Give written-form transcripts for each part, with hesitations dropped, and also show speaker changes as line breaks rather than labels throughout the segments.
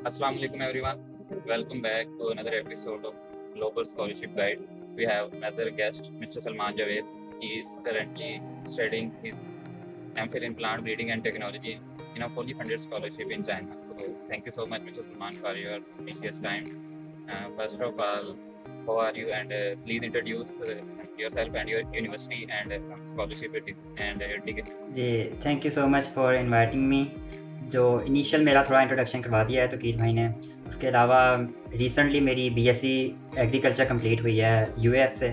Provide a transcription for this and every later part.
Assalamu alaikum everyone. Welcome back to another episode of Global Scholarship Guide. We have another guest, Mr. Salman Javed. He is currently studying his MPhil in Plant Breeding and Technology in a fully funded scholarship in China. So thank you so much, Mr. Salman, for your precious time. First of all, how are you? And please introduce yourself and your university and some scholarship and degree.
जी thank you so much for inviting me. जो initial मेरा थोड़ा introduction करवा दिया है तकीर भाई ने। उसके अलावा रिसेंटली मेरी बीएससी एग्रीकल्चर कंप्लीट हुई है यूएएफ से।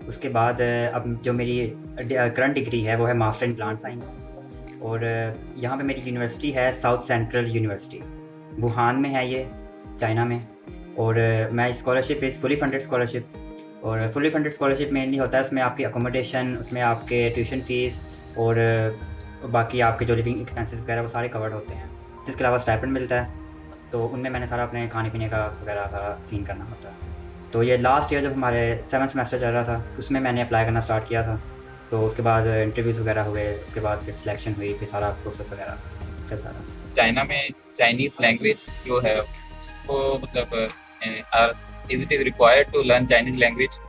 उसके बाद अब जो मेरी करंट डिग्री है वो है मास्टर इन प्लांट साइंस। और यहाँ पे मेरी यूनिवर्सिटी है साउथ सेंट्रल यूनिवर्सिटी, वुहान में है ये, चाइना में। और मैं scholarship is fully funded scholarship. और फुली फंडेड स्कॉलरशिप मेनली होता है उसमें आपकी अकोमोडेशन, उसमें आपके ट्यूशन फ़ीस और बाकी आपके जो लिविंग एक्सपेंसेस वगैरह वो सारे कवर्ड होते हैं। जिसके अलावा स्टाइपेंड मिलता है, तो उनमें मैंने सारा अपने खाने पीने का वगैरह सारा सीन करना होता है। तो ये लास्ट ईयर जब हमारे 7th सेमेस्टर चल रहा था उसमें मैंने अप्लाई करना स्टार्ट किया था। तो उसके बाद इंटरव्यूज़ वगैरह हुए, उसके बाद फिर सिलेक्शन हुई, फिर सारा प्रोसेस वगैरह चलता रहा।
चाइना में चाइनीज लैंग्वेज जो है उसको मतलब is it is required to learn Chinese language?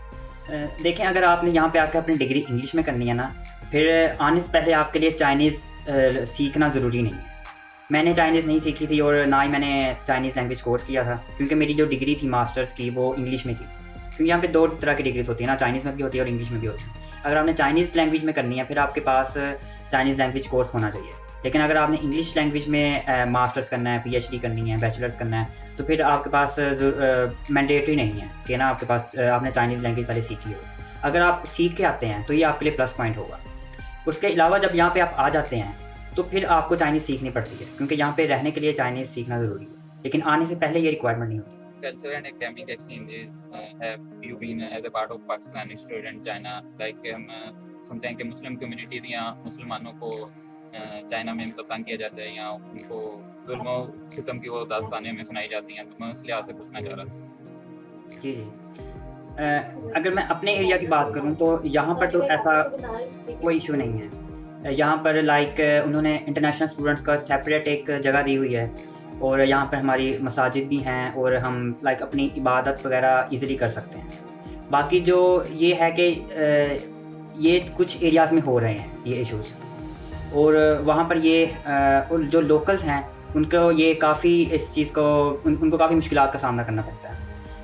देखें, अगर आपने यहाँ पे आकर अपनी डिग्री इंग्लिश में करनी है ना, फिर आने से पहले आपके लिए चाइनीज़ सीखना ज़रूरी नहीं है। मैंने चाइनीज़ नहीं सीखी थी और ना ही मैंने चाइनीज़ लैंग्वेज कोर्स किया था, क्योंकि मेरी जो डिग्री थी मास्टर्स की वो इंग्लिश में थी। क्योंकि यहाँ पे दो तरह की डिग्रीज होती है ना, चाइनीज़ में भी होती है और इंग्लिश में भी होती है। अगर आपने चाइनीज़ लैंग्वेज में करनी है फिर आपके पास चाइनीज़ लैंग्वेज कोर्स होना चाहिए। लेकिन अगर आपने इंग्लिश लैंग्वेज में मास्टर्स करना है, पीएचडी करनी है, बैचलर्स करना है, तो फिर आपके पास मैंडेटरी नहीं है कि ना आपके पास आपने चाइनीज़ लैंग्वेज पहले सीखी हो। अगर आप सीख के आते हैं तो ये आपके लिए प्लस पॉइंट होगा। उसके अलावा जब यहाँ पे आप आ जाते हैं तो फिर आपको चाइनीज़ सीखनी पड़ती है, क्योंकि यहाँ पे रहने के लिए चाइनीज़ सीखना ज़रूरी है, लेकिन आने से पहले ये रिक्वायरमेंट नहीं होती।
Cultural and academic exchanges, have you been as a part of Pakistani student China? Like हम सुनते हैं कि मुस्लिम कम्युनिटीज या मुसलमानों को चाइना में मतलब तंग किया जाता है या उनको जुल्म सितम की वो दास्तानें में सुनाई जाती हैं, तो मैं इस लिहाज से पूछना चाह रहा था।
जी जी। अगर मैं अपने एरिया की बात करूँ तो यहाँ पर तो ऐसा कोई इशू नहीं है। यहाँ पर लाइक उन्होंने इंटरनेशनल स्टूडेंट्स का सेपरेट एक जगह दी हुई है, और यहाँ पर हमारी मसाजिद भी हैं और हम लाइक अपनी इबादत वगैरह इजीली कर सकते हैं। बाकी जो ये है कि ये कुछ एरियाज़ में हो रहे हैं ये इश्यूज़, और वहाँ पर ये जो लोकल्स हैं उनको ये काफ़ी इस चीज़ को उनको काफ़ी मुश्किलात का सामना करना पड़ता है।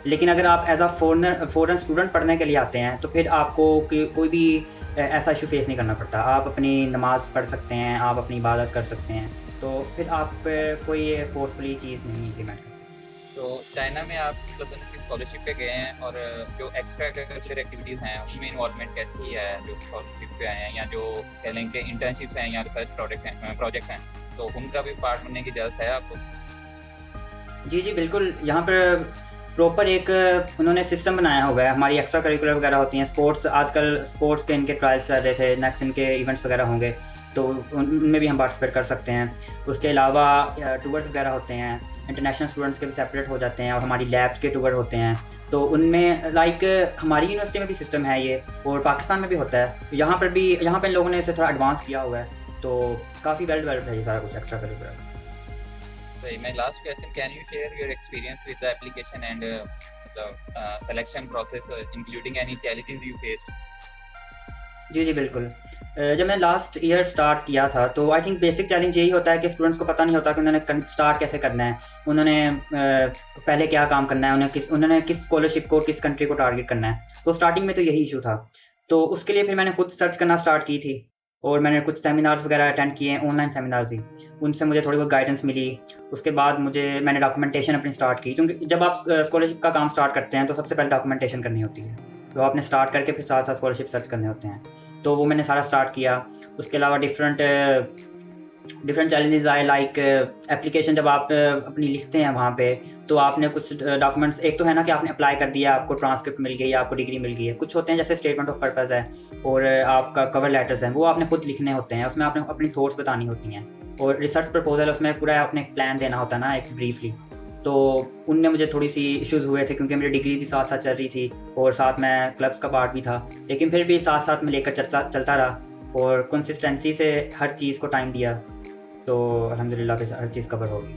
लेकिन अगर आप एज अ फ़ॉरेन स्टूडेंट पढ़ने के लिए आते हैं तो फिर आपको कोई भी ऐसा इशू फेस नहीं करना पड़ता। आप अपनी नमाज़ पढ़ सकते हैं, आप अपनी इबादत कर सकते हैं, तो फिर आप कोई फोर्सफुली चीज़ नहीं इम्प्लीमेंट करते।
तो चाइना में आप मतलब उनकी स्कॉलरशिप पे गए हैं, और जो एक्स्ट्रा करिकुलर एक्टिविटीज़ हैं उसमें इन्वॉल्वमेंट कैसी है जो स्कॉलरशिप पे आए हैं, या जो कह लें कि इंटर्नशिप्स हैं या रिसर्च प्रोजेक्ट हैं, तो उनका भी पार्ट बनने की इजाज़त है आपको?
जी जी बिल्कुल। यहाँ पर प्रॉपर एक उन्होंने सिस्टम बनाया हुआ है। हमारी एक्स्ट्रा करिकुलर वगैरह होती हैं, स्पोर्ट्स, आजकल स्पोर्ट्स के इनके ट्रायल्स चल रहे थे, नेक्स्ट इनके इवेंट्स वगैरह होंगे, तो उनमें भी हम पार्टिसिपेट कर सकते हैं। उसके अलावा टूर्स वगैरह होते हैं, इंटरनेशनल स्टूडेंट्स के भी सेपरेट हो जाते हैं, और हमारी लैब्स के टूर होते हैं। तो उनमें लाइक हमारी यूनिवर्सिटी में भी सिस्टम है ये, और पाकिस्तान में भी होता है। यहाँ पर भी यहाँ पर लोगों ने इसे थोड़ा एडवांस किया हुआ है, तो काफ़ी वेल डेवलप्ड है ये सारा कुछ extra curricular.
My last question, can you share your experience with the application and the selection process, including any challenges you faced?
जी जी बिल्कुल। जब मैं लास्ट ईयर स्टार्ट किया था तो आई थिंक बेसिक चैलेंज यही होता है कि स्टूडेंट्स को पता नहीं होता कि उन्होंने स्टार्ट कैसे करना है, उन्होंने पहले क्या काम करना है, उन्होंने किस स्कॉलरशिप को, किस कंट्री को टारगेट करना है। तो स्टार्टिंग में तो यही इशू था। तो उसके लिए फिर मैंने खुद सर्च करना स्टार्ट की थी, और मैंने कुछ सेमिनार्स वगैरह अटेंड किए, ऑनलाइन सेमिनार्स ही, उनसे मुझे थोड़ी बहुत गाइडेंस मिली। उसके बाद मैंने डॉक्यूमेंटेशन अपनी स्टार्ट की, क्योंकि जब आप स्कॉलरशिप का काम स्टार्ट करते हैं तो सबसे पहले डॉक्यूमेंटेशन करनी होती है, तो आपने स्टार्ट करके फिर साथ साथ स्कॉलरशिप सर्च करने होते हैं। तो वो मैंने सारा स्टार्ट किया। उसके अलावा डिफरेंट चैलेंजेस आए, लाइक एप्लीकेशन जब आप अपनी लिखते हैं वहाँ पे, तो आपने कुछ डॉक्यूमेंट्स, एक तो है ना कि आपने अप्लाई कर दिया, आपको ट्रांसक्रिप्ट मिल गई, आपको डिग्री मिल गई है। कुछ होते हैं जैसे स्टेटमेंट ऑफ पर्पस है और आपका कवर लेटर्स हैं, वो आपने खुद लिखने होते हैं, उसमें आपने अपनी थॉट्स बतानी होती हैं। और रिसर्च प्रपोजल, उसमें पूरा आपने एक प्लान देना होता है ना, एक ब्रीफली। तो उनमें मुझे थोड़ी सी इश्यूज़ हुए थे, क्योंकि मेरी डिग्री भी साथ साथ चल रही थी और साथ मैं क्लब्स का पार्ट भी था, लेकिन फिर भी साथ साथ में लेकर चलता रहा और कंसिस्टेंसी से हर चीज़ को टाइम दिया, तो अल्हम्दुलिल्लाह फिर हर चीज़ कवर हो गई।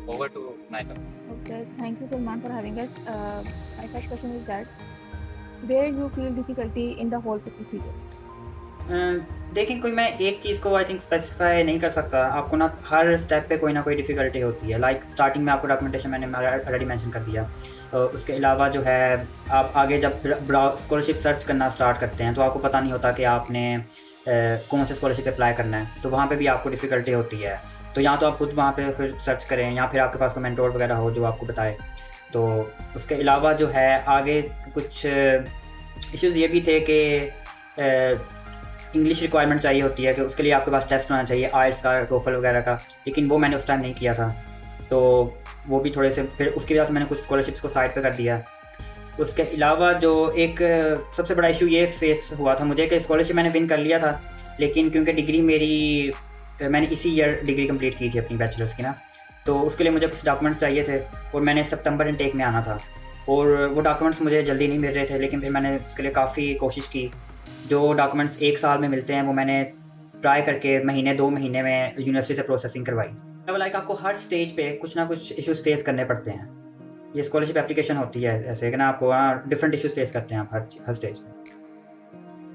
over to Naika.
Okay, thank you Salman for having us. My first question is that where you feel difficulty in the whole procedure?
देखिए, कोई मैं एक चीज़ को आई थिंक स्पेसिफाई नहीं कर सकता। आपको ना हर स्टेप पे कोई ना कोई डिफ़िकल्टी होती है। लाइक स्टार्टिंग में आपको डॉक्यूमेंटेशन मैंने ऑलरेडी मेंशन कर दिया। उसके अलावा जो है, आप आगे जब स्कॉलरशिप सर्च करना स्टार्ट करते हैं तो आपको पता नहीं होता कि आपने कौन से स्कॉलरशिप अप्लाई करना है, तो वहाँ पे भी आपको डिफ़िकल्टी होती है। तो या तो आप खुद वहाँ पे फिर सर्च करें या फिर आपके पास कोई मेंटोर वगैरह हो जो आपको बताए। तो उसके अलावा जो है, आगे कुछ इश्यूज़ ये भी थे कि इंग्लिश रिक्वायरमेंट चाहिए होती है कि उसके लिए आपके पास टेस्ट होना चाहिए आइल्स का, टोफल वगैरह का, लेकिन वो मैंने उस टाइम नहीं किया था। तो वो भी थोड़े से, फिर उसकी वजह से मैंने कुछ स्कॉलरशिप्स को साइड पे कर दिया। उसके अलावा जो एक सबसे बड़ा इशू ये फेस हुआ था मुझे कि स्कॉलरशिप मैंने विन कर लिया था, लेकिन क्योंकि डिग्री मैंने इसी ईयर डिग्री कंप्लीट की थी अपनी बैचलर्स की ना, तो उसके लिए मुझे कुछ डॉक्यूमेंट्स चाहिए थे और मैंने सितंबर इनटेक में आना था और वो डॉक्यूमेंट्स मुझे जल्दी नहीं मिल रहे थे। लेकिन फिर मैंने उसके लिए काफ़ी कोशिश की। जो डॉक्यूमेंट्स 1 साल में मिलते हैं वो मैंने ट्राई करके महीने 2 महीने में यूनिवर्सिटी से प्रोसेसिंग करवाई। अब लाइक आपको हर स्टेज पे कुछ ना कुछ इश्यूज़ फेस करने पड़ते हैं। ये स्कॉलरशिप एप्लीकेशन होती है ऐसे कि ना, आपको डिफरेंट इश्यूज़ फेस करते हैं आप हर स्टेज पे।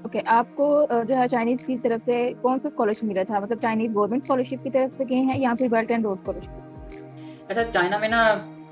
ओके, आपको जो है चाइनीज़ की तरफ से कौन सा स्कॉलरशिप मिला था? मतलब चाइनीज़ गवर्नमेंट स्कॉलरशिप की तरफ से गए हैं या फिर बेल्ट एंड रोड स्कॉलरशिप?
अच्छा, चाइना में ना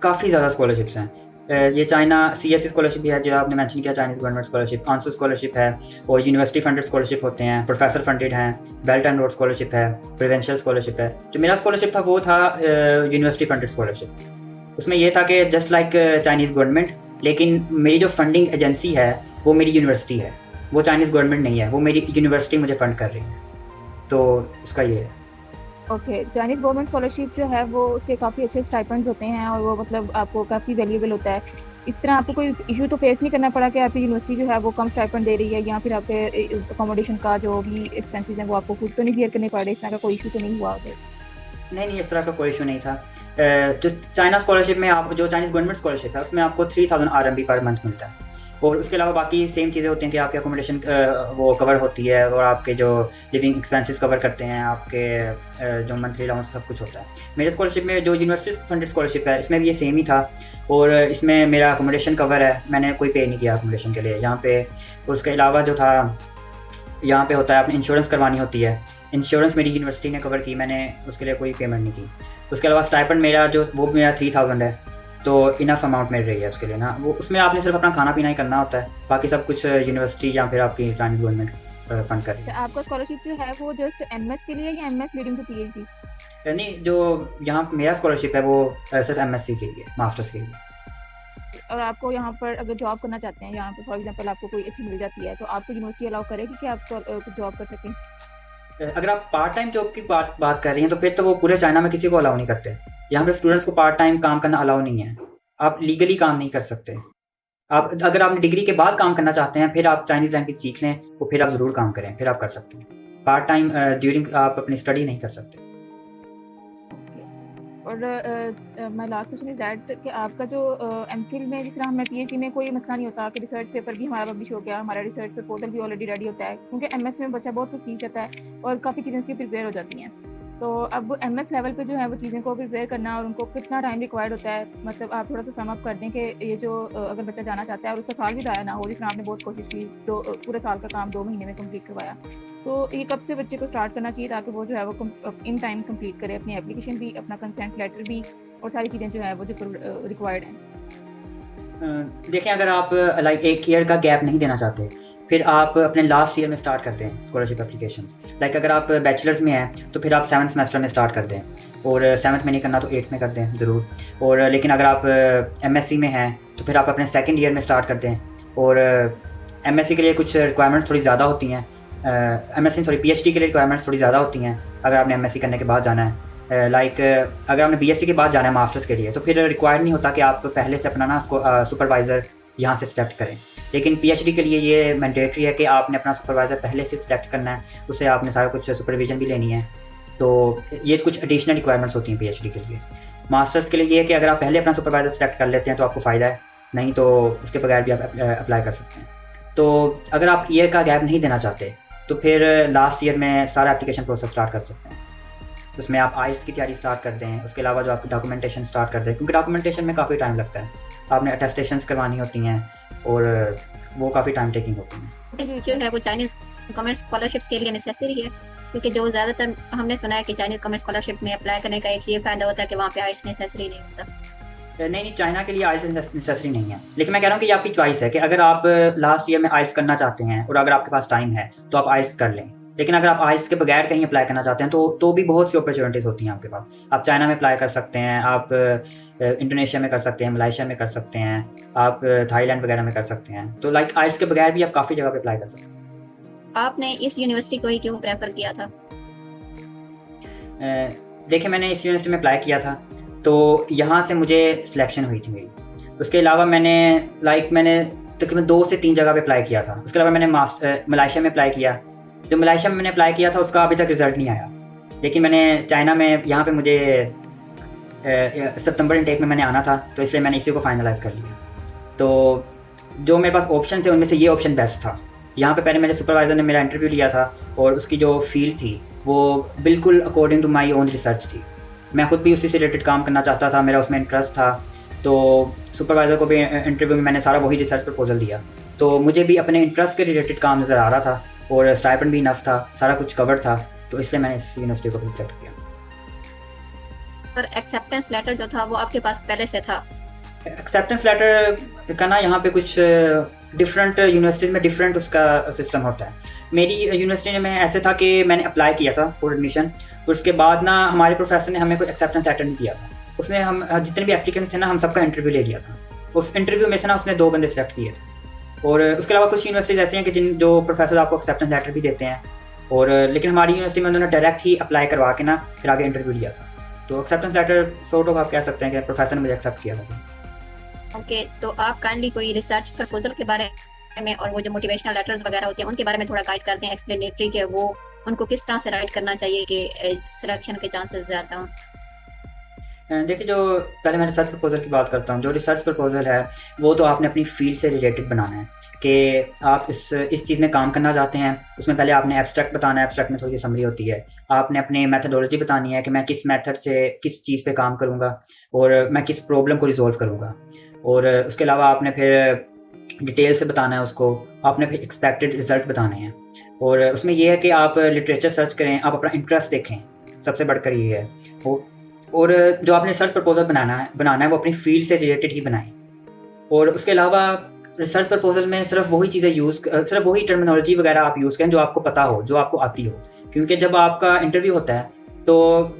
काफ़ी ज़्यादा स्कॉलरशिप्स हैं। ये चाइना CSC स्कॉलरशिप भी है जो आपने मेंशन किया, चाइनीज़ गवर्नमेंट स्कॉलरशिप, आंसू स्कॉलरशिप है और यूनिवर्सिटी फंडेड स्कॉलरशिप होते हैं, प्रोफेसर फंडेड हैं, बेल्ट एंड रोड स्कॉलरशिप है, प्रोविंशियल स्कॉलरशिप है। जो मेरा स्कॉलरशिप था वो था यूनिवर्सिटी फंडेड स्कॉलरशिप। उसमें ये था कि जस्ट लाइक चाइनीज़ गवर्नमेंट, लेकिन मेरी जो फंडिंग एजेंसी है वो मेरी यूनिवर्सिटी है, वो चाइनीज़ गवर्नमेंट नहीं है, वो मेरी यूनिवर्सिटी मुझे फ़ंड कर रही है। तो उसका ये है।
ओके, चाइनीज़ गवर्नमेंट स्कॉलरशिप जो है वो उसके काफ़ी अच्छे स्टाइपेंड्स होते हैं और वो मतलब आपको काफ़ी वैल्यूएबल होता है। इस तरह आपको कोई इशू तो फेस नहीं करना पड़ा कि आपकी यूनिवर्सिटी जो है वो कम स्टाइपेंड दे रही है या फिर आपके अकोमोडेशन का जो भी एक्सपेंसेस हैं वो आपको खुद तो नहीं क्लियर करने पड़े? इस तरह का कोई इशू तो नहीं हुआ होगा?
नहीं, इस तरह का कोई इशू नहीं था। जो चाइना स्कॉलरशिप में आप, जो चाइनीज़ गवर्नमेंट स्कॉलरशिप है उसमें आपको 3000 RMB पर मंथ मिलता है और उसके अलावा बाकी सेम चीज़ें होती हैं कि आपकी अकोमोडेशन वो कवर होती है और आपके जो लिविंग एक्सपेंसेस कवर करते हैं, आपके जो मंथली अलाउंस सब कुछ होता है। मेरे स्कॉलरशिप में जो यूनिवर्सिटी फंडेड स्कॉलरशिप है इसमें भी ये सेम ही था और इसमें मेरा अकोमोडेशन कवर है, मैंने कोई पे नहीं किया अकोमोडेशन के लिए यहाँ पे। और उसके अलावा जो था, यहाँ पे होता है आपने इंश्योरेंस करवानी होती है, इंश्योरेंस मेरी यूनिवर्सिटी ने कवर की, मैंने उसके लिए कोई पेमेंट नहीं की। उसके अलावा स्टाइपेंड मेरा जो वो मेरा 3000 है, तो इनफ अमाउंट मिल रही है उसके लिए ना। वो उसमें आपने सिर्फ अपना खाना पीना ही करना होता है, बाकी सब कुछ यूनिवर्सिटी या फिर आपकी चाइनीज़ गवर्नमेंट फंड कर रही है।
आपका स्कॉलरशिप जो है वो जस्ट MS के लिए या MS लीडिंग टू PhD?
यानी जो यहाँ मेरा स्कॉलरशिप है वो सिर्फ MSc के लिए, मास्टर्स के लिए।
और आपको यहाँ पर अगर जॉब करना चाहते हैं, यहाँ पर फॉर एग्जांपल आपको कोई अच्छी मिल जाती है तो आपको यूनिवर्सिटी अलाउ करेगी कि आप कुछ जॉब कर सकें?
अगर आप पार्ट टाइम जॉब की बात कर रही हैं तो फिर तो वो पूरे चाइना में किसी को अलाउ नहीं करते। यहाँ पे स्टूडेंट्स को पार्ट टाइम काम करना अलाउ नहीं है, आप लीगली काम नहीं कर सकते। आप अगर आपने डिग्री के बाद काम करना चाहते हैं फिर आप चाइनीज़ लैंग्वेज सीख लें तो फिर आप ज़रूर काम करें, फिर आप कर सकते हैं। पार्ट टाइम ड्यूरिंग आप अपनी स्टडी नहीं कर सकते।
और my last question is that कि आपका जो MPhil में, जिस तरह हमें PhD में कोई मसला नहीं होता कि रिसर्च पेपर भी हमारा पब्लिश हो गया, हमारा रिसर्च प्रपोजल भी ऑलरेडी रेडी होता है, क्योंकि MS में बच्चा बहुत कुछ सीख जाता है और काफ़ी चीज़ें उसकी प्रिपेयर हो जाती हैं। तो अब MS लेवल पे जो है वो चीज़ें को प्रिपेयर करना और उनको कितना टाइम रिक्वायर्ड होता है, मतलब आप थोड़ा सा सम अप कर दें कि ये जो अगर बच्चा जाना चाहता है और उसका साल भी ज़ाया ना हो, जिस तरह आपने बहुत कोशिश की, तो पूरे साल का काम 2 महीने में कंप्लीट करवाया, तो ये कब से बच्चे को स्टार्ट करना चाहिए ताकि वो जो है वो इन टाइम कंप्लीट करे, अपनी एप्लीकेशन भी, अपना कंसेंट लेटर भी और सारी चीज़ें जो है वो जो रिक्वायर्ड हैं?
देखें, अगर आप लाइक 1 ईयर का गैप नहीं देना चाहते फिर आप अपने लास्ट ईयर में स्टार्ट करते हैं स्कॉलरशिप एप्लीकेशन। लाइक अगर आप बैचलर्स में हैं तो फिर आप 7th सेमेस्टर में स्टार्ट कर दें और 7th में नहीं करना तो 8th में कर दें ज़रूर। और लेकिन अगर आप MSc में हैं तो फिर आप अपने 2nd ईयर में स्टार्ट कर दें। और MSc के लिए कुछ रिक्वायरमेंट्स थोड़ी ज़्यादा होती हैं, PhD के लिए रिक्वायरमेंट्स थोड़ी ज़्यादा होती हैं अगर आपने MSc करने के बाद जाना है। लाइक अगर आपने BSc के बाद जाना है मास्टर्स के लिए तो फिर रिक्वायर्ड नहीं होता कि आप पहले से अपना ना सुपरवाइज़र यहाँ से सिलेक्ट करें। लेकिन PhD के लिए ये मैंडेटरी है कि आपने अपना सुपरवाइज़र पहले से सिलेक्ट करना है, उससे आपने सारा कुछ सुपरविजन भी लेनी है। तो ये कुछ एडिशनल रिक्वायरमेंट्स होती हैं PhD के लिए। मास्टर्स के लिए ये है कि अगर आप पहले अपना सुपरवाइज़र सिलेक्ट कर लेते हैं तो आपको फ़ायदा है, नहीं तो उसके बगैर भी आप अप्लाई कर सकते हैं। तो अगर आप ईयर का गैप नहीं देना चाहते तो फिर लास्ट ईयर में सारा एप्लीकेशन प्रोसेस स्टार्ट कर सकते हैं। उसमें आप आइल्स की तैयारी स्टार्ट कर दें, उसके अलावा जो आपकी डॉक्यूमेंटेशन स्टार्ट कर दें, क्योंकि डॉक्यूमेंटेशन में काफ़ी टाइम लगता है, आपने अटेस्टेशंस करवानी होती हैं और वो काफ़ी टाइम टेकिंग होती हैं।
जो है वो चाइनीज कॉमर्स स्कॉलरशिप्स के लिए नेसेसरी है, क्योंकि जो ज़्यादातर हमने सुना है कि चाइनीज कॉमर्स स्कॉलरशिप में अप्लाई करने का एक ये फ़ायदा होता है कि वहाँ पे आइल्स नेसेसरी नहीं होता।
नहीं, चाइना के लिए आइल्स नेसेसरी नहीं है, लेकिन मैं कह रहा हूँ कि ये आपकी चॉइस है कि अगर आप लास्ट ईयर में आइल्स करना चाहते हैं और अगर आपके पास टाइम है तो आप आइल्स कर लें, लेकिन अगर आप आइल्स के बगैर कहीं अप्लाई करना चाहते हैं तो भी बहुत सी अपॉर्चुनिटीज़ होती हैं आपके पास। आप चाइना में अप्लाई कर सकते हैं, आप इंडोनेशिया में कर सकते हैं, मलेशिया में कर सकते हैं, आप थाईलैंड वगैरह में कर सकते हैं। तो लाइक आइल्स के बगैर भी आप काफ़ी जगह पे अप्लाई कर सकते हैं।
आपने इस यूनिवर्सिटी को ही क्यों प्रेफर किया था?
देखिए, मैंने इस यूनिवर्सिटी में अप्लाई किया था तो यहाँ से मुझे सिलेक्शन हुई थी मेरी। उसके अलावा मैंने तकरीबन 2 से 3 जगह पे अप्लाई किया था। उसके अलावा मैंने मलेशिया में अप्लाई किया। जो मलेशिया में मैंने अप्लाई किया था उसका अभी तक रिज़ल्ट नहीं आया, लेकिन मैंने चाइना में यहाँ पे मुझे सितंबर इनटेक में मैंने आना था, तो इसलिए मैंने इसी को फाइनलाइज़ कर लिया। तो जो मेरे पास ऑप्शन थे उनमें से ये ऑप्शन बेस्ट था। यहाँ पे पहले मेरे सुपरवाइज़र ने मेरा इंटरव्यू लिया था और उसकी जो फील्ड थी वो बिल्कुल according to my own research थी। मैं खुद भी उसी से रिलेटेड काम करना चाहता था, मेरा उसमें इंटरेस्ट था। तो सुपरवाइज़र को भी इंटरव्यू में मैंने सारा वही रिसर्च प्रपोजल दिया, तो मुझे भी अपने इंटरेस्ट के रिलेटेड काम नज़र आ रहा था और स्टाइपेंड भी इनफ था, सारा कुछ कवर था, तो इसलिए मैंने इस यूनिवर्सिटी को भी सिलेक्ट किया।
और एक्सेप्टेंस लेटर जो था वो आपके पास पहले से था?
एक्सेप्टेंस लेटर का ना यहाँ पे कुछ डिफरेंट यूनिवर्सिटीज़ में डिफरेंट उसका सिस्टम होता है। मेरी यूनिवर्सिटी में ऐसे था कि मैंने अप्लाई किया था फॉर एडमिशन, उसके बाद ना हमारे प्रोफेसर ने हमें कोई एक्सेप्टेंस लेटर नहीं दिया था। उसने हम जितने भी एप्लीकेंट्स थे ना, हम सबका इंटरव्यू ले लिया था। उस इंटरव्यू में से ना उसने 2 बंदे सेलेक्ट किए थे। और उसके अलावा कुछ यूनिवर्सिटीज़ ऐसी हैं कि जो प्रोफेसर आपको एक्सेप्टेंस लेटर भी देते हैं, और लेकिन हमारी यूनिवर्सिटी में उन्होंने डायरेक्ट ही अप्लाई करवा के ना फिर आगे इंटरव्यू लिया था। तो एक्सेप्टेंस लेटर सॉर्ट ऑफ आप कह सकते हैं कि प्रोफेसर ने मुझे एक्सेप्ट किया था।
ओके, तो आप काइंडली कोई रिसर्च प्रपोजल के बारे में और वो जो मोटिवेशनल लेटर्स वगैरह होते हैं उनके बारे में थोड़ा गाइड करते हैं, एक्सप्लेनेटरी के वो उनको किस तरह से राइट करना चाहिए कि सिलेक्शन के चांसेस ज़्यादा हों?
देखिए, जो पहले मैं रिसर्च प्रपोजल की बात करता हूँ। जो रिसर्च प्रपोजल है वो तो आपने अपनी फील्ड से रिलेटेड बनाना है कि आप इस चीज़ में काम करना चाहते हैं। उसमें पहले आपने एब्स्ट्रैक्ट बताना है, एब्स्ट्रैक्ट में थोड़ी सी समरी होती है। आपने अपनी मेथडोलॉजी बतानी है कि मैं किस मेथड से किस चीज़ पे काम करूँगा और मैं किस प्रॉब्लम को रिजॉल्व करूँगा। और उसके अलावा आपने फिर डिटेल से बताना है उसको। आपने फिर एक्सपेक्टेड रिजल्ट बताने हैं, और उसमें यह है कि आप लिटरेचर सर्च करें, आप अपना इंटरेस्ट देखें, सबसे बढ़कर ये है। और जो आपने रिसर्च प्रपोजल बनाना है वो अपनी फील्ड से रिलेटेड ही बनाएं। और उसके अलावा रिसर्च प्रपोजल में सिर्फ वही चीज़ें सिर्फ वही टर्मिनोलॉजी वगैरह आप यूज़ करें जो आपको पता हो, जो आपको आती हो। क्योंकि जब आपका इंटरव्यू होता है तो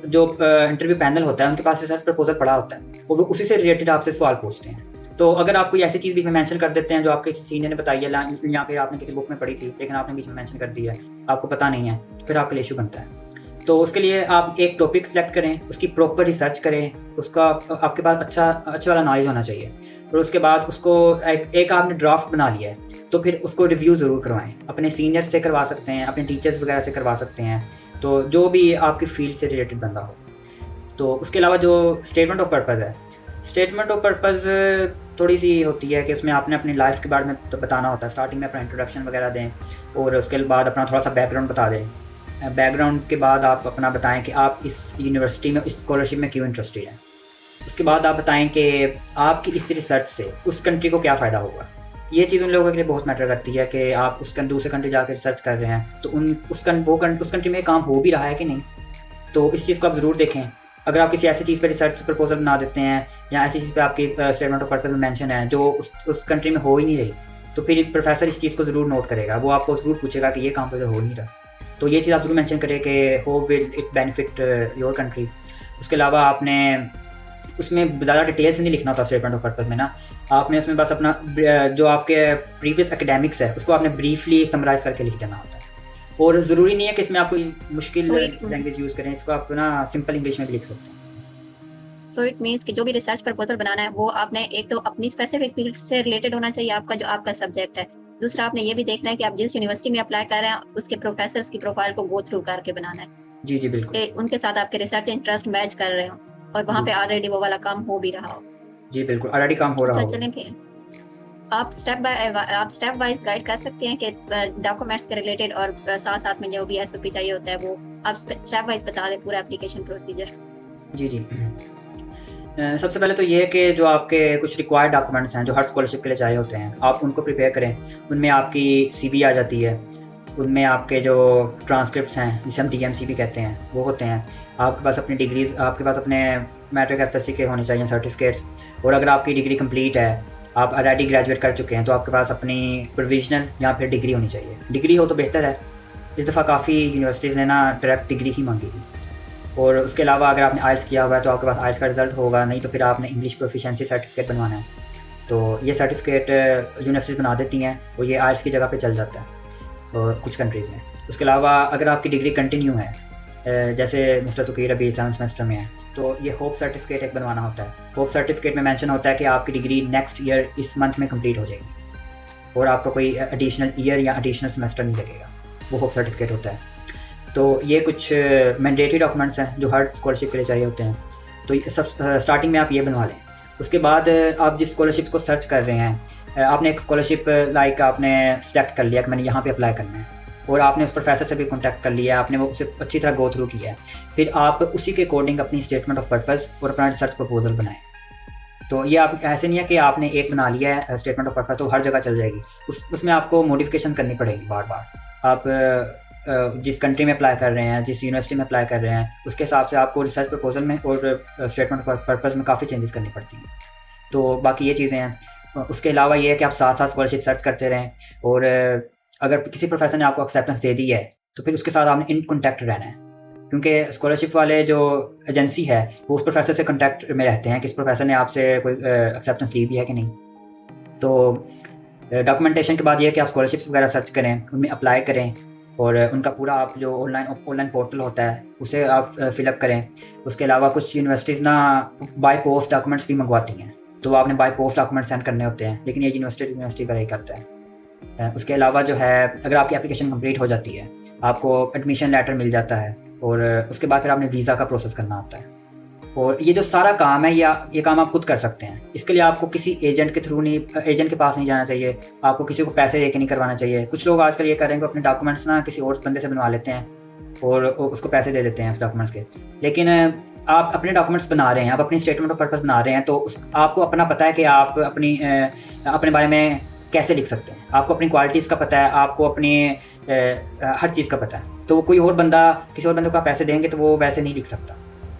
जो इंटरव्यू पैनल होता है उनके पास रिसर्च प्रपोजल पड़ा होता है और वो उसी से रिलेटेड आपसे सवाल पूछते हैं। तो अगर आप कोई ऐसी चीज़ बीच में मेंशन कर देते हैं जो आपके सीनियर ने बताई है या फिर आपने किसी बुक में पढ़ी थी लेकिन आपने बीच में मेंशन कर दिया है, आपको पता नहीं है, तो फिर आपके लिए इशू बनता है। तो उसके लिए आप एक टॉपिक सेलेक्ट करें, उसकी प्रॉपर रिसर्च करें, उसका आपके पास अच्छा वाला नॉलेज होना चाहिए। और उसके बाद उसको एक आपने ड्राफ्ट बना लिया है तो फिर उसको रिव्यू ज़रूर करवाएं। अपने सीनियर्स से करवा सकते हैं, अपने टीचर्स वगैरह से करवा सकते हैं, तो जो भी आपकी फील्ड से रिलेटेड बंदा हो। तो उसके अलावा जो स्टेटमेंट ऑफ पर्पज़ है, स्टेटमेंट ऑफ पर्पज़ थोड़ी सी होती है कि उसमें आपने अपनी लाइफ के बारे में तो बताना होता है। स्टार्टिंग में अपना इंट्रोडक्शन वगैरह दें और उसके बाद अपना थोड़ा सा बैकग्राउंड बता दें। बैकग्राउंड के बाद आप अपना बताएं कि आप इस यूनिवर्सिटी में, इस स्कॉलरशिप में क्यों इंटरेस्टेड हैं। उसके बाद आप बताएं कि आपकी इस रिसर्च से उस कंट्री को क्या फ़ायदा होगा। ये चीज़ उन लोगों के लिए बहुत मैटर करती है कि आप दूसरे कंट्री जाकर रिसर्च कर रहे हैं तो उस कंट्री में काम हो भी रहा है कि नहीं। तो इस चीज़ को आप ज़रूर देखें। अगर आप किसी ऐसी चीज़ पर रिसर्च प्रपोजल बना देते हैं या ऐसी चीज़ पे आपकी स्टेटमेंट ऑफ पर्पस में मेंशन है जो उस कंट्री में हो ही नहीं रही, तो फिर प्रोफेसर इस चीज़ को ज़रूर नोट करेगा। वो आपको ज़रूर पूछेगा कि ये काम तो हो नहीं रहा। तो ये चीज़ आप ज़रूर मेंशन करें कि हो will it benefit your country. उसके अलावा आपने उसमें ज़्यादा डिटेल से नहीं लिखना होता स्टेटमेंट ऑफ पर्पस में ना। आपने उसमें बस अपना जो आपके प्रीवियस एकेडमिक्स है उसको आपने ब्रीफली समराइज़ करके लिख देना होता है। और ज़रूरी नहीं है कि इसमें आप कोई मुश्किल लैंग्वेज यूज़ करें, इसको आप ना सिंपल इंग्लिश में भी लिख सकते हैं।
सो इट मीन्स कि जो भी रिसर्च प्रपोजल बनाना है वो आपने एक तो अपनी स्पेसिफिक फील्ड से रिलेटेड होना चाहिए, आपका जो आपका सब्जेक्ट है। दूसरा आपने ये भी देखना है कि आप जिस यूनिवर्सिटी में अप्लाई कर रहे हैं उसके प्रोफेसर्स की प्रोफाइल को गो थ्रू करके बनाना है।
जी जी बिल्कुल।
उनके साथ आपके रिसर्च इंटरेस्ट मैच कर रहे हो और वहाँ पे ऑलरेडी वो वाला काम हो भी रहा हो।
जी बिल्कुल, ऑलरेडी काम हो रहा
अच्छा,
होगा।
चलें कि आप स्टेप वाइज गाइड कर सकते हैं कि डॉक्यूमेंट्स के रिलेटेड और साथ साथ में जो भी एसओपी चाहिए होता है वो आप स्टेप वाइज बता दें पूरा एप्लीकेशन प्रोसीजर।
जी जी। सबसे पहले तो ये है कि जो आपके कुछ रिक्वायर्ड डॉक्यूमेंट्स हैं जो हर स्कॉलरशिप के लिए चाहिए होते हैं, आप उनको प्रिपेयर करें। उनमें आपकी सीवी आ जाती है, उनमें आपके जो ट्रांसक्रिप्ट्स हैं जिसे हम डीएमसी भी कहते हैं वो होते हैं। आपके पास अपनी डिग्रीज, आपके पास अपने मैट्रिक एफएससी के होने चाहिए सर्टिफिकेट्स। और अगर आपकी डिग्री कंप्लीट है, आप ऑलरेडी ग्रेजुएट कर चुके हैं, तो आपके पास अपनी प्रोविजनल या फिर डिग्री होनी चाहिए। डिग्री हो तो बेहतर है। इस दफ़ा काफ़ी यूनिवर्सिटीज़ ने ना डायरेक्ट डिग्री ही मांगी थी। और उसके अलावा अगर आपने आइल्स किया हुआ है तो आपके पास आइल्स का रिज़ल्ट होगा, नहीं तो फिर आपने इंग्लिश प्रोफिशिएंसी सर्टिफिकेट बनवाना है। तो ये सर्टिफिकेट यूनिवर्सिटीज़ बना देती हैं और ये आइल्स की जगह पे चल जाता है और कुछ कंट्रीज़ में। उसके अलावा अगर आपकी डिग्री कंटिन्यू है, जैसे मिस्टर तुकीर अभी 7th सेमेस्टर में है, तो ये होप सर्टिफिकेट एक बनवाना होता है। होप सर्टिफिकेट में मेंशन होता है कि आपकी डिग्री नेक्स्ट ईयर इस मंथ में कंप्लीट हो जाएगी और आपका कोई एडिशनल ईयर या एडिशनल सेमेस्टर नहीं लगेगा, वो होप सर्टिफिकेट होता है। तो ये कुछ मैंडेटरी डॉक्यूमेंट्स हैं जो हर स्कॉलरशिप के लिए चाहिए होते हैं। तो ये सब स्टार्टिंग में आप ये बनवा लें। उसके बाद आप जिस स्कॉलरशिप को सर्च कर रहे हैं, आपने एक स्कॉलरशिप लाइक आपने सेलेक्ट कर लिया कि मैंने यहाँ पे अप्लाई करना है, और आपने उस प्रोफेसर से भी कॉन्टैक्ट कर लिया, आपने वो उसे अच्छी तरह गो थ्रू किया है। फिर आप उसी के अकॉर्डिंग अपनी स्टेटमेंट ऑफ पर्पज़ और अपना रिसर्च प्रपोजल बनाएं। तो ये आप ऐसे नहीं है कि आपने एक बना लिया है स्टेटमेंट ऑफ पर्पज़ तो हर जगह चल जाएगी, उसमें आपको मॉडिफिकेशन करनी पड़ेगी बार बार। आप जिस कंट्री में अप्लाई कर रहे हैं, जिस यूनिवर्सिटी में अप्लाई कर रहे हैं, उसके हिसाब से आपको रिसर्च प्रपोजल में और स्टेटमेंट ऑफ पर्पज़ में काफ़ी चेंजेस करनी पड़ती हैं। तो बाकी ये चीज़ें हैं। उसके अलावा ये है कि आप साथ साथ स्कॉलरशिप सर्च करते रहें, और अगर किसी प्रोफेसर ने आपको एक्सेप्टेंस दे दी है तो फिर उसके साथ आपने इन कॉन्टैक्ट रहना है, क्योंकि स्कॉलरशिप वाले जो एजेंसी है वो उस प्रोफेसर से कॉन्टैक्ट में रहते हैं कि इस प्रोफेसर ने आपसे कोई एक्सेप्टेंस ली भी है कि नहीं। तो डॉक्यूमेंटेशन के बाद ये है कि आप स्कॉलरशिप्स वगैरह सर्च करें, उनमें अप्लाई करें, और उनका पूरा आप जो ऑनलाइन पोर्टल होता है उसे आप फिलअप करें। उसके अलावा कुछ यूनिवर्सिटीज़ ना बाय पोस्ट डॉक्यूमेंट्स भी मंगवाती हैं, तो आपने बाय पोस्ट डॉक्यूमेंट सेंड करने होते हैं, लेकिन ये यूनिवर्सिटी वगैरह ही करता है। उसके अलावा जो है, अगर आपकी एप्लीकेशन कंप्लीट हो जाती है, आपको एडमिशन लेटर मिल जाता है, और उसके बाद फिर आपने वीज़ा का प्रोसेस करना होता है। और ये जो सारा काम है ये काम आप खुद कर सकते हैं। इसके लिए आपको किसी एजेंट के थ्रू नहीं, एजेंट के पास नहीं जाना चाहिए, आपको किसी को पैसे दे के नहीं करवाना चाहिए। कुछ लोग आजकल ये कर रहे हैं कि अपने डॉक्यूमेंट्स ना किसी और बंदे से बनवा लेते हैं और उसको पैसे दे देते हैं उस डॉक्यूमेंट्स के। लेकिन आप अपने डॉक्यूमेंट्स बना रहे हैं, आप अपनी स्टेटमेंट ऑफ पर्पज़ बना रहे हैं, तो आपको अपना पता है कि आप अपने बारे में कैसे लिख सकते हैं, आपको अपनी क्वालिटीज़ का पता है, आपको अपनी हर चीज़ का पता है। तो कोई और बंदा किसी और बंदे को आप पैसे देंगे तो वो वैसे नहीं लिख सकता।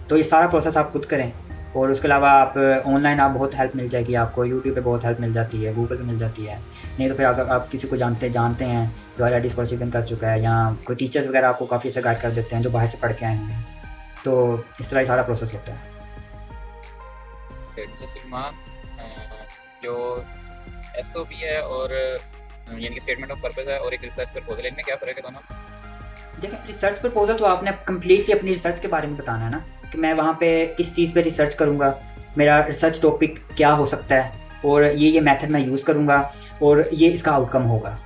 तो ये सारा प्रोसेस आप खुद करें। और उसके अलावा आप ऑनलाइन आप बहुत हेल्प मिल जाएगी आपको, यूट्यूब पे बहुत हेल्प मिल जाती है, गूगल पे मिल जाती है। नहीं तो फिर अगर आप किसी को जानते हैं जो ऑलरेडी स्कॉलरशिप विन कर चुका है, या कोई टीचर्स वगैरह आपको काफ़ी अच्छा गाइड कर देते हैं जो बाहर से पढ़ के आए हैं। तो इस तरह ही सारा प्रोसेस होता है।
सलमान, जो एसओपी है और यानी कि स्टेटमेंट ऑफ पर्पस है और एक रिसर्च प्रपोजल, इनमें क्या फ़र्क है दोनों?
देखिए, रिसर्च प्रपोजल तो आपने कम्प्लीटली अपनी रिसर्च के बारे में बताना है ना, कि मैं वहाँ पे किस चीज़ पे रिसर्च करूँगा, मेरा रिसर्च टॉपिक क्या हो सकता है, और ये मेथड मैं यूज़ करूँगा, और ये इसका आउटकम होगा।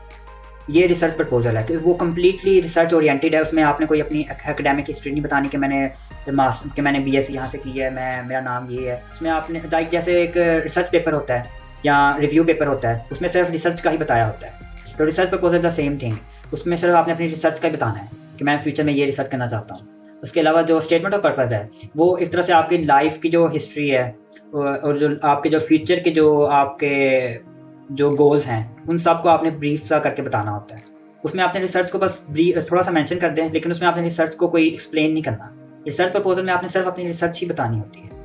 ये रिसर्च प्रपोजल है कि वो कम्प्लीटली रिसर्च ओरिएंटेड है। उसमें आपने कोई अपनी एकेडमिक हिस्ट्री नहीं बतानी कि मैंने बीएससी यहाँ से की है, मेरा नाम ये है। उसमें आपने लाइक जैसे एक रिसर्च पेपर होता है या रिव्यू पेपर होता है, उसमें सिर्फ रिसर्च का ही बताया होता है। तो research proposal the same thing, उसमें सिर्फ आपने अपनी रिसर्च का ही बताना है कि मैं फ्यूचर में ये रिसर्च करना चाहता हूँ। उसके अलावा जो स्टेटमेंट ऑफ पर्पज़ है वो एक तरह से आपकी लाइफ की जो हिस्ट्री है और जो आपके जो फ्यूचर के जो आपके जो गोल्स हैं उन सब को आपने ब्रीफ सा करके बताना होता है। उसमें आपने रिसर्च को बस थोड़ा सा मेंशन कर दें, लेकिन उसमें आपने रिसर्च को कोई एक्सप्लेन नहीं करना। रिसर्च प्रपोजल में आपने सिर्फ अपनी रिसर्च ही बतानी होती है।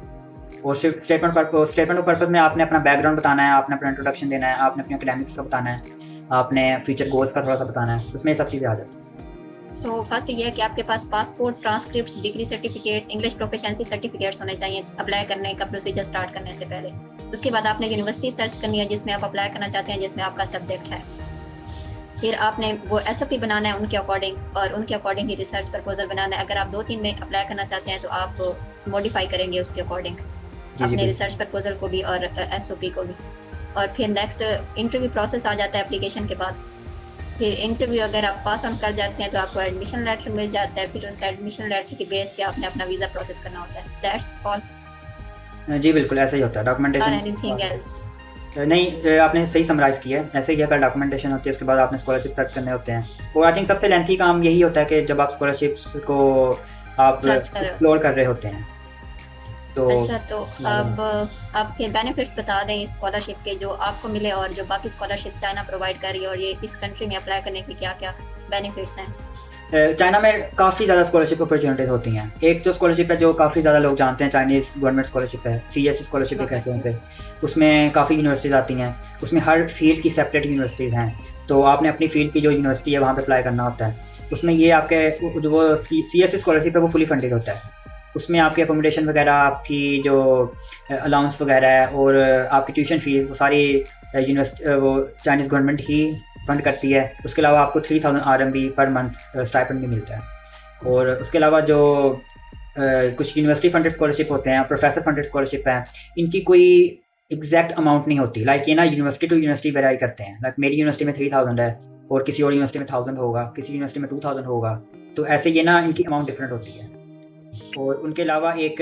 और स्टेटमेंट ऑफ पर्पज़ में आपने अपना बैकग्राउंड बताना है, आपने अपना इंट्रोडक्शन देना है, आपने अपने एकेडमिक्स का बताना है, आपने फ्यूचर गोल्स का थोड़ा सा बताना है। उसमें ये सब चीज़ें आ जाती हैं।
सो फर्स्ट ये है कि आपके पास passport, transcripts, degree certificate, English proficiency certificates होने चाहिए अप्लाई करने का प्रोसीजर स्टार्ट करने से पहले। उसके बाद आपने यूनिवर्सिटी सर्च करनी है जिसमें आप अप्लाई करना चाहते हैं, जिसमें आपका सब्जेक्ट है। फिर आपने वो एसओपी बनाना है उनके अकॉर्डिंग, और उनके अकॉर्डिंग ही रिसर्च प्रपोजल बनाना है। अगर आप 2-3 में अप्लाई करना चाहते हैं तो आप मॉडिफाई करेंगे उसके अकॉर्डिंग अपने रिसर्च प्रपोजल को भी और एसओपी को भी। और फिर नेक्स्ट इंटरव्यू प्रोसेस आ जाता है एप्लीकेशन के बाद। फिर इंटरव्यू अगर आप पास ऑन कर जाते हैं तो आपको एडमिशन लेटर मिल जाता है। फिर उस एडमिशन लेटर की बेस पे आपने अपना वीज़ा प्रोसेस करना होता है। That's all.
जी बिल्कुल ऐसा ही होता है। डॉक्यूमेंटेशन
और एनीथिंग एल्स?
नहीं, आपने सही समराइज़ किया है, ऐसे ही है। पहले डॉक्यूमेंटेशन होती है, उसके बाद आपने स्कॉलरशिप सर्च करने होते हैं। और आई थिंक सबसे लेंथी काम यही होता है कि जब आप स्कॉलरशिप्स को आप
सर्च कर रहे हो।
एक्सप्लोर कर रहे होते हैं तो
अच्छा, तो अब आपके बेनिफिट्स बता दें इस स्कॉलरशिप के जो आपको मिले और जो बाकी स्कॉलरशिप चाइना प्रोवाइड कर रही है, और ये इस कंट्री में अप्लाई करने के क्या क्या बेनिफिट्स हैं।
चाइना में काफ़ी ज़्यादा स्कॉलरशिप अपॉर्चुनिटीज़ होती हैं। एक जो स्कॉलरशिप है जो काफ़ी ज़्यादा लोग जानते हैं, चाइनीज़ गवर्नमेंट स्कॉलरशिप है, CSC स्कॉलरशिप भी कहते हैं उसे। उसमें काफ़ी यूनिवर्सिटीज़ आती हैं, उसमें हर फील्ड की सेपरेट यूनिवर्सिटीज़ हैं। तो आपने अपनी फील्ड की जो यूनिवर्सिटी है वहाँ पे अप्लाई करना होता है। उसमें ये आपके जो वो CSC स्कॉलरशिप है वो फुली फंडेड होता है। उसमें आपकी अकोमोडेशन वगैरह, आपकी जो अलाउंस वगैरह है और आपकी ट्यूशन फ़ीस, वो सारी यूनिवर्सिटी वो चाइनीज़ गवर्नमेंट ही फंड करती है। उसके अलावा आपको 3000 RMB पर मंथ स्टाइपेंड भी मिलता है। और उसके अलावा जो कुछ यूनिवर्सिटी फंडेड स्कॉलरशिप होते हैं, प्रोफेसर फंडेड स्कॉलरशिप हैं, इनकी कोई एग्जैक्ट अमाउंट नहीं होती। लाइक ये ना यूनिवर्सिटी टू यूनिवर्सिटी वेराई करते हैं। लाइक मेरी यूनिवर्सिटी में 3000 है और किसी और यूनिवर्सिटी में 1000 होगा, किसी यूनिवर्सिटी में 2000 होगा। तो ऐसे ये ना इनकी अमाउंट डिफरेंट होती है। और उनके अलावा एक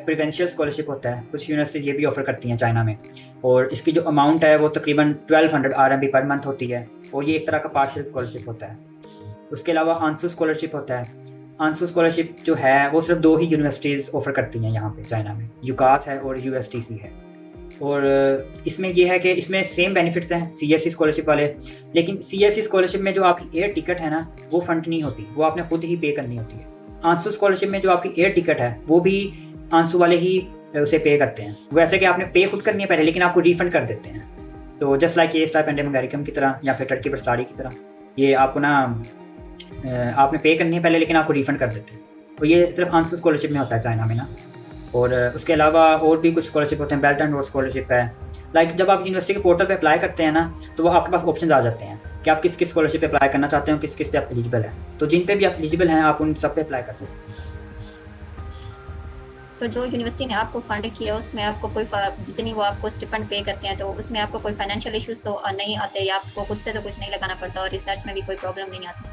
प्रिवेंशियल स्कॉलरशिप होता है, कुछ यूनिवर्सिटीज़ ये भी ऑफ़र करती हैं चाइना में। और इसकी जो अमाउंट है वो तकरीबन 1200 RMB पर मंथ होती है। और ये एक तरह का पार्शियल स्कॉलरशिप होता है। उसके अलावा आंसू स्कॉलरशिप होता है। आंसू स्कॉलरशिप जो है वो सिर्फ 2 ही यूनिवर्सिटीज़ ऑफ़र करती हैं यहाँ पे चाइना में, यूकास है और USTC है। और इसमें ये है कि इसमें सेम बेनिफिट्स हैं CSC स्कॉलरशिप वाले, लेकिन CSC स्कॉलरशिप में जो आपकी एयर टिकट है ना वो फंड नहीं होती, वो आपने खुद ही पे करनी होती है। आंसू स्कॉलरशिप में जो आपकी एयर टिकट है वो भी आंसू वाले ही उसे पे करते हैं। वैसे कि आपने पे खुद करनी है पहले, लेकिन आपको रिफंड कर देते हैं। तो जस्ट लाइक ये स्टाइपेंडियम अमेरिकन की तरह या फिर टर्की पर स्टाडी की तरह, ये आपको ना आपने पे करनी है पहले, लेकिन आपको रिफंड कर देते हैं। तो ये सिर्फ आंसू स्कॉलरशिप में होता है चाइना में ना। और उसके अलावा और भी कुछ स्कॉलरशिप होते हैं, बेल्ट एंड रोड स्कॉलरशिप है। लाइक जब आप यूनिवर्सिटी के पोर्टल पे अप्लाई करते हैं ना तो वो आपके पास ऑप्शंस आ जाते हैं कि आप किस किस स्कॉलरशिप पे अप्लाई करना चाहते हो, किस किस पे आप एलिजिबल हैं। तो जिन पे भी आप एलिजिबल हैं आप उन सब पे अप्लाई कर सकते हैं।
सो जो यूनिवर्सिटी ने आपको फंड किया उसमें आपको कोई जितनी वो आपको स्टिपेंड पे करते हैं तो उसमें आपको कोई फाइनेंशियल इश्यूज तो नहीं आते, या आपको खुद से तो कुछ नहीं लगाना पड़ता और रिसर्च में भी कोई प्रॉब्लम नहीं आती।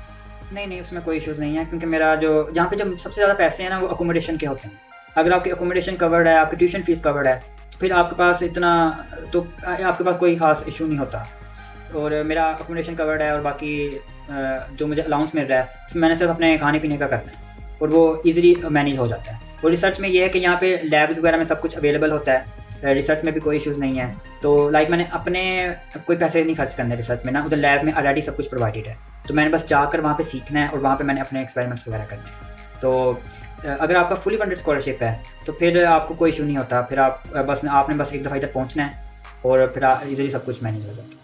नहीं, उसमें कोई इश्यूज़ नहीं है, क्योंकि मेरा जो यहाँ पे जो सबसे ज़्यादा पैसे हैं ना वो अकोमोडेशन के होते हैं। अगर आपकी अकोमोडेशन कवर्ड है, आपकी ट्यूशन फ़ीस कवर्ड है, तो फिर आपके पास इतना तो आपके पास कोई ख़ास इशू नहीं होता। और मेरा अकोमोडेशन कवर्ड है और बाकी जो मुझे अलाउंस मिल रहा है उसमें मैंने सिर्फ अपने खाने पीने का करना है और वो ईज़िली मैनेज हो जाता है। और रिसर्च में ये है कि यहाँ पे लैब्स वगैरह में सब कुछ अवेलेबल होता है, रिसर्च में भी कोई इश्यूज़ नहीं है। तो लाइक मैंने अपने कोई पैसे नहीं खर्च करने रिसर्च में ना, उधर लैब में ऑलरेडी सब कुछ प्रोवाइडेड है। तो मैंने बस जाकर वहाँ पे सीखना है और वहाँ पे मैंने अपने एक्सपेरिमेंट्स वगैरह करने हैं। तो अगर आपका फुली फंडेड स्कॉलरशिप है तो फिर आपको कोई इशू नहीं होता। फिर आपने बस एक दफ़ा इधर पहुँचना है और फिर ईजिली सब कुछ मैनेज हो जाता है।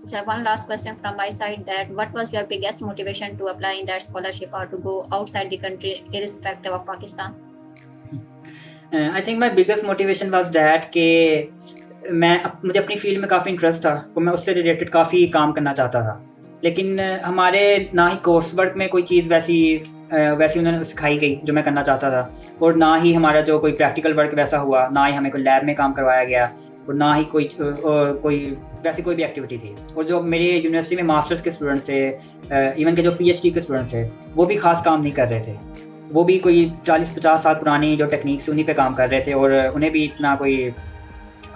So one last question from my side, that what was your biggest motivation to apply in that scholarship or to go outside the country irrespective of Pakistan?
I think my biggest motivation was that कि मुझे अपनी field में काफ़ी interest था और मैं उससे related काफ़ी काम करना चाहता था। लेकिन हमारे ना ही कोर्स वर्क में कोई चीज़ वैसी उन्होंने सिखाई गई जो मैं करना चाहता था, और ना ही हमारा जो कोई प्रैक्टिकल वर्क वैसा हुआ, ना ही हमें कोई लैब में काम करवाया गया, और ना ही कोई वैसी कोई भी एक्टिविटी थी। और जो मेरे यूनिवर्सिटी में मास्टर्स के स्टूडेंट्स थे, इवन के जो PhD के स्टूडेंट्स थे, वो भी ख़ास काम नहीं कर रहे थे। वो भी कोई 40-50 साल पुरानी जो टेक्निक्स उन्हीं पे काम कर रहे थे और उन्हें भी इतना कोई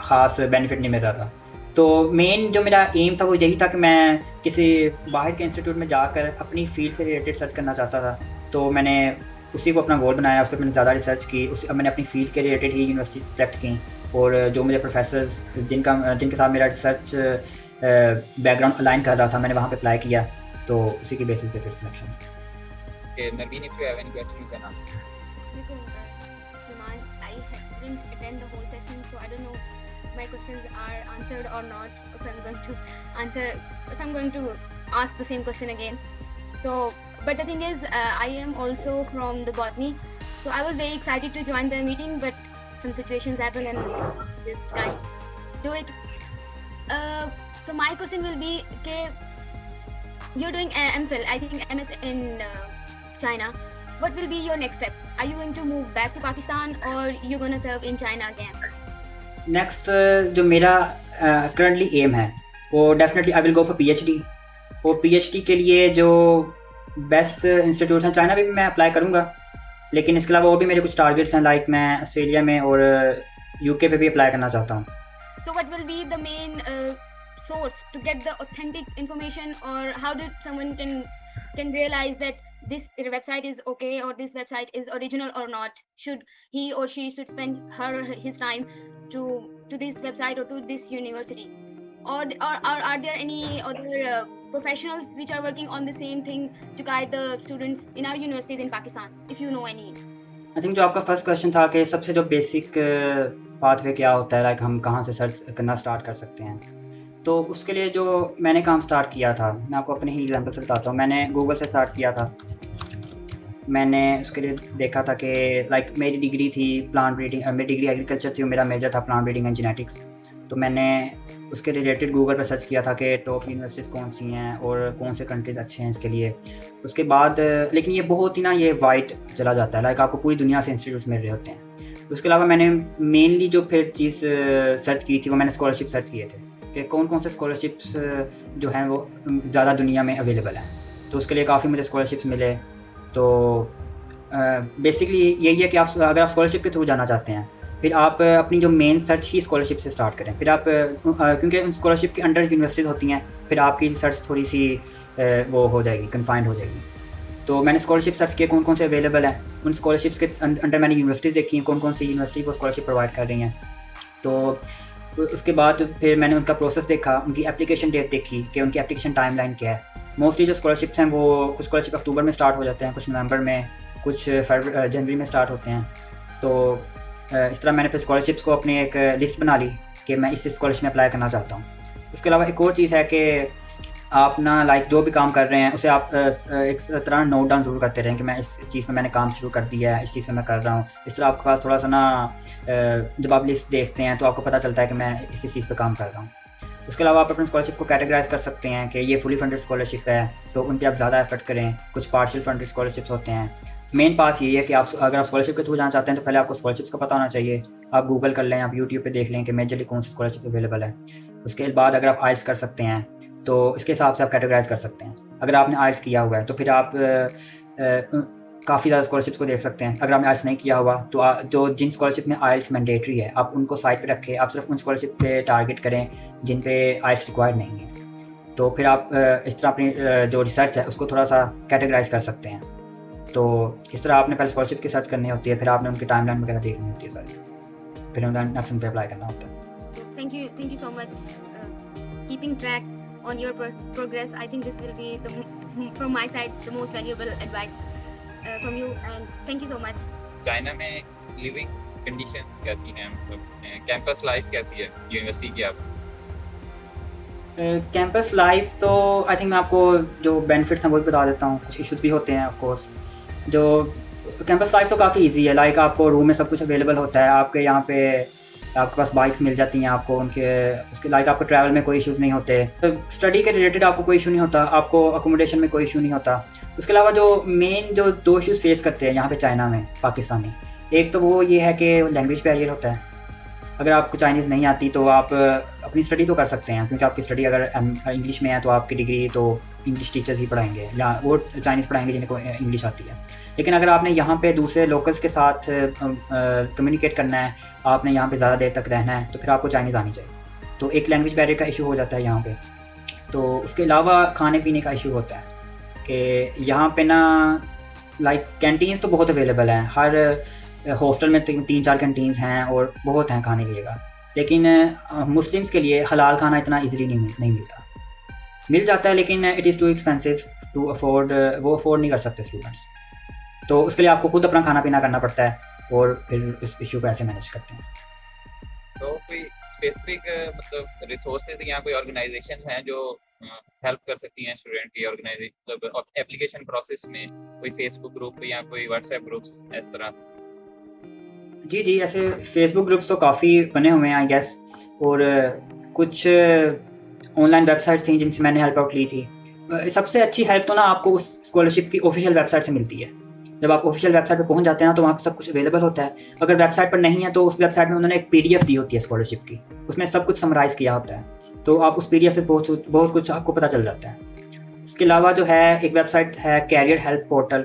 ख़ास बेनिफिट नहीं मिल रहा था। तो मेन जो मेरा एम था वो यही था कि मैं किसी बाहर के इंस्टीट्यूट में जाकर अपनी फील्ड से रिलेटेड सर्च करना चाहता था। तो मैंने उसी को अपना गोल बनाया, उस पर मैंने ज़्यादा रिसर्च की, मैंने अपनी फील्ड के रिलेटेड ही यूनिवर्सिटी सेलेक्ट की, और जो मुझे प्रोफेसर्स जिनके साथ मेरा रिसर्च बैकग्राउंड अलाइन कर रहा था मैंने वहाँ पे अप्लाई किया। तो उसी की बेसिस पे फिर selection.
Okay, Naveen, if you have any question, you can ask.
I didn't attend the whole session, so I don't know if my questions are answered or not. If I'm going to ask the same question again. So, but the thing is, I am also from the botany, so I was very excited to join the meeting, but some situations happen and just I do it. So my question will be, okay, you're doing MPhil, I think MS in China. What will be your next step? Are you going to move back to Pakistan or you're going to serve in China again?
Next जो मेरा currently M है वो definitely I will go for PhD। और PhD के लिए जो best institutes हैं China में भी मैं अप्लाई करूँगा, लेकिन इसके अलावा और भी मेरे कुछ टारगेट्स हैं। लाइक मैं ऑस्ट्रेलिया में और यूके पे भी अप्लाई करना चाहता हूँ।
So what will be the main source to get the authentic information, or how did someone can realize that this website is okay or this website is original or not? Should he or she should spend her or his time to this website or to this university, or are there any other professionals which are working on the same thing to guide the students in our universities in Pakistan, if you know any?
I think जो आपका first question था कि सबसे जो basic pathway क्या होता है, like हम कहाँ से सर्च करना स्टार्ट कर सकते हैं, तो उसके लिए जो मैंने काम स्टार्ट किया था, मैं आपको अपने ही एग्जांपल से बताता हूँ। मैंने गूगल से स्टार्ट किया था। मैंने उसके लिए देखा था कि लाइक मेरी डिग्री थी प्लांट ब्रीडिंग, मेरी डिग्री एग्रीकल्चर थी और मेरा मेजर था प्लांट ब्रीडिंग एंड जेनेटिक्स। तो मैंने उसके रिलेटेड गूगल पर सर्च किया था कि टॉप यूनिवर्सिटीज़ कौन सी हैं और कौन से कंट्रीज़ अच्छे हैं इसके लिए। उसके बाद लेकिन ये बहुत ही ना ये वाइड चला जाता है, लाइक आपको पूरी दुनिया से इंस्टीट्यूट्स मिल रहे होते हैं। उसके अलावा मैंने मेनली जो फिर चीज़ सर्च की थी वो मैंने स्कॉलरशिप सर्च किए थे कि कौन कौन से स्कॉलरशिप्स जो हैं वो ज़्यादा दुनिया में अवेलेबल हैं। तो उसके लिए काफ़ी मुझे स्कॉलरशिप्स मिले। तो बेसिकली यही है कि आप अगर आप स्कॉलरशिप के थ्रू जाना चाहते हैं, फिर आप अपनी जो मेन सर्च ही स्कॉलरशिप से स्टार्ट करें। फिर आप क्योंकि उन स्कॉलरशिप के अंडर यूनिवर्सिटीज़ होती हैं, फिर आपकी सर्च थोड़ी सी वो हो जाएगी, कन्फाइंड हो जाएगी। तो मैंने स्कॉलरशिप सर्च किए कौन कौन से अवेलेबल हैं, उन स्कॉलरशिप्स के अंडर मैंने यूनिवर्सिटीज़ देखी हैं कौन कौन सी यूनिवर्सिटी को स्कॉलरशिप प्रोवाइड कर रही हैं। तो उसके बाद फिर मैंने उनका प्रोसेस देखा, उनकी एप्लीकेशन डेट देखी कि उनकी एप्लीकेशन टाइमलाइन क्या है। मोस्टली जो स्कॉलरशिप्स हैं वो कुछ स्कॉलरशिप अक्टूबर में स्टार्ट हो जाते हैं, कुछ नवंबर में, कुछ जनवरी में स्टार्ट होते हैं। तो इस तरह मैंने फिर स्कॉलरशिप्स को अपनी एक लिस्ट बना ली कि मैं इस स्कॉलरशिप में अप्लाई करना चाहता हूँ। उसके अलावा एक और चीज़ है कि आप ना लाइक जो भी काम कर रहे हैं उसे आप एक तरह नोट डाउन ज़रूर करते रहें कि मैं इस चीज़ में मैंने काम शुरू कर दिया है, इस चीज़ में मैं कर रहा हूँ। इस तरह आपके पास थोड़ा सा ना जब आप लिस्ट देखते हैं तो आपको पता चलता है कि मैं इसी चीज़ पे काम कर रहा हूँ। उसके अलावा आप अपने स्कॉलरशिप को कैटेगराइज कर सकते हैं कि ये फुली फंडेड स्कॉलरशिप है तो उन पर आप ज़्यादा एफर्ट करें। कुछ पार्शियल फंडेड स्कॉलरशिप्स होते हैं। मेन बात यही है कि आप अगर आप स्कॉलरशिप के थ्रू जाना चाहते हैं तो पहले आपको स्कॉलरशिप्स का पता होना चाहिए। आप गूगल कर लें, आप यूट्यूब पे देख लें कि मेजरली कौन सी स्कॉलरशिप अवेलेबल है। उसके बाद अगर आप आइल्स कर सकते हैं तो इसके हिसाब से आप कैटेगराइज कर सकते हैं। अगर आपने आइल्स किया हुआ है तो फिर आप काफ़ी ज़्यादा स्कॉलरशिप्स को देख सकते हैं। अगर आपने आइल्स नहीं किया हुआ तो जो जिन स्कॉलरशिप में आइल्स मैंडेटरी है आप उनको साइड पे रखें, आप सिर्फ उन स्कॉलरशिप पे टारगेट करें जिन पे आइल्स रिक्वायर्ड नहीं है। तो फिर आप इस तरह अपनी जो रिसर्च है उसको थोड़ा सा कैटेगराइज कर सकते हैं। तो इस तरह आपने पहले स्कॉलरशिप की सर्च करनी होती है, फिर आपने उनकी टाइमलाइन वगैरह देखनी होती है सारी, फिर उन्हें नेक्स्ट पे अप्लाई करना होता है।
Thank you so much. Keeping track on your progress, I think this will be from my side the most valuable advice from you, and thank you so much.
China में living condition कैसी हैं, मतलब campus life कैसी है university की? आप
campus life तो I think मैं आपको जो बेनिफिट्स हैं वो भी बता देता हूँ। कुछ इश्यूज भी होते हैं ऑफ कोर्स। जो कैंपस लाइफ तो काफ़ी इजी है, लाइक आपको रूम में सब कुछ अवेलेबल होता है। आपके यहाँ पे आपके पास बाइक्स मिल जाती हैं आपको, उसके लाइक आपको ट्रैवल में कोई इश्यूज़ नहीं होते। तो स्टडी के रिलेटेड आपको कोई इशू नहीं होता, आपको अकोमोडेशन में कोई इशू नहीं होता। उसके अलावा जो मेन जो दो इशूज़ फेस करते हैं यहाँ पे चाइना में पाकिस्तानी, एक तो वो ये है कि लैंग्वेज बैरियर होता है। अगर आपको चाइनीज़ नहीं आती तो आप अपनी स्टडी तो कर सकते हैं, क्योंकि आपकी स्टडी अगर इंग्लिश में है तो आपकी डिग्री तो इंग्लिश टीचर्स ही पढ़ाएंगे या वो चाइनीज़ पढ़ाएंगे जिनको इंग्लिश आती है। लेकिन अगर आपने यहाँ पे दूसरे लोकल्स के साथ कम्युनिकेट करना है, आपने यहाँ पे ज़्यादा देर तक रहना है, तो फिर आपको चाइनीज़ आनी चाहिए। तो एक लैंग्वेज बैरियर का इशू हो जाता है यहाँ पे। तो उसके अलावा खाने पीने का इशू होता है कि यहाँ पे ना लाइक कैंटीन्स तो बहुत अवेलेबल हैं, हर हॉस्टल में 3-4 कैंटीन्स हैं और बहुत हैं खाने की जगह। लेकिन मुस्लिम्स के लिए हलाल खाना इतना ईजिली नहीं मिलता। मिल जाता है लेकिन it is too expensive to afford, वो अफोर्ड नहीं कर सकते स्टूडेंट्स। तो उसके लिए आपको खुद अपना खाना पीना करना पड़ता है और फिर इस इशू को ऐसे मैनेज करते हैं।
तो कोई स्पेसिफिक मतलब रिसोर्सेज या कोई ऑर्गेनाइजेशन हैं जो हेल्प कर सकती हैं स्टूडेंट की ऑर्गेनाइजेशन, मतलब एप्लीकेशन प्रोसेस में, कोई फेसबुक ग्रुप या कोई व्हाट्सएप ग्रुप्स इस तरह?
जी, ऐसे फेसबुक ग्रुप्स तो काफ़ी बने हुए हैं आई गेस, और कुछ ऑनलाइन वेबसाइट्स थी जिनसे मैंने हेल्प आउट ली थी। सबसे अच्छी हेल्प तो ना आपको उस स्कॉलरशिप की ऑफिशियल वेबसाइट से मिलती है। जब आप ऑफिशियल वेबसाइट पे पहुंच जाते हैं ना तो वहाँ पर सब कुछ अवेलेबल होता है। अगर वेबसाइट पर नहीं है तो उस वेबसाइट में उन्होंने एक PDF दी होती है स्कॉलरशिप की, उसमें सब कुछ समराइज़ किया होता है। तो आप उस PDF से बहुत कुछ आपको पता चल जाता है। इसके अलावा जो है एक वेबसाइट है कैरियर हेल्प पोर्टल,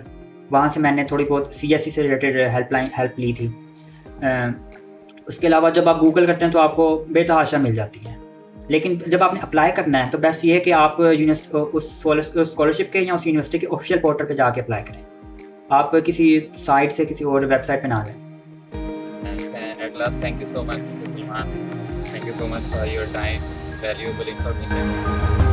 वहाँ से मैंने थोड़ी बहुत CSE से रिलेटेड हेल्प ली थी। उसके अलावा जब आप गूगल करते हैं तो आपको बेतहाशा मिल जाती हैं। लेकिन जब आपने अप्लाई करना है तो बेस्ट ये है कि आप उस स्कॉलरशिप के या उस यूनिवर्सिटी के ऑफिशियल पोर्टल पे जाके अप्लाई करें, आप किसी साइट से किसी और वेबसाइट पे ना लें।
And at last, thank you so much, Mr. Salman. Thank you so much for your time, valuable information.